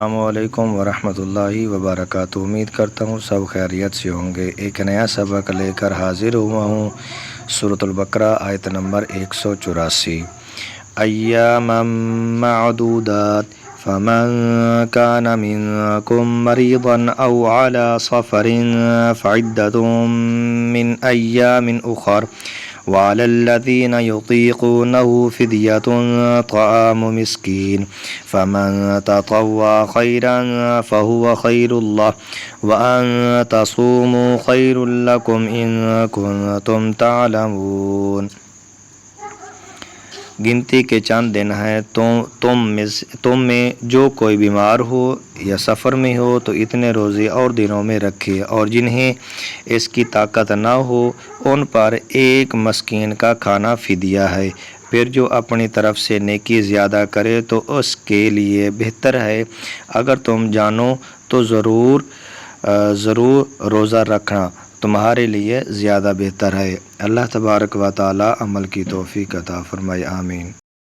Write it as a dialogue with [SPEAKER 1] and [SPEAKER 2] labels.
[SPEAKER 1] السلام علیکم ورحمۃ اللہ وبرکاتہ۔ امید کرتا ہوں سب خیریت سے ہوں گے۔ ایک نیا سبق لے کر حاضر ہوا ہوں۔ سورۃ البقرہ آیت نمبر 184۔ ایاما معدودات فمن كان منكم مريضا او على سفر فعدة من ایام اخر وعلى الذين يطيقونه فدية طعام مسكين فمن تطوع خيرا فهو خير له وأن تصوموا خير لكم إن كنتم تعلمون۔ گنتی کے چند دن ہیں، تم میں جو کوئی بیمار ہو یا سفر میں ہو تو اتنے روزے اور دنوں میں رکھے، اور جنہیں اس کی طاقت نہ ہو ان پر ایک مسکین کا کھانا فدیہ ہے۔ پھر جو اپنی طرف سے نیکی زیادہ کرے تو اس کے لیے بہتر ہے۔ اگر تم جانو تو ضرور روزہ رکھنا تمہارے لیے زیادہ بہتر ہے۔ اللہ تبارک و تعالی عمل کی توفیق عطا فرمائے، آمین۔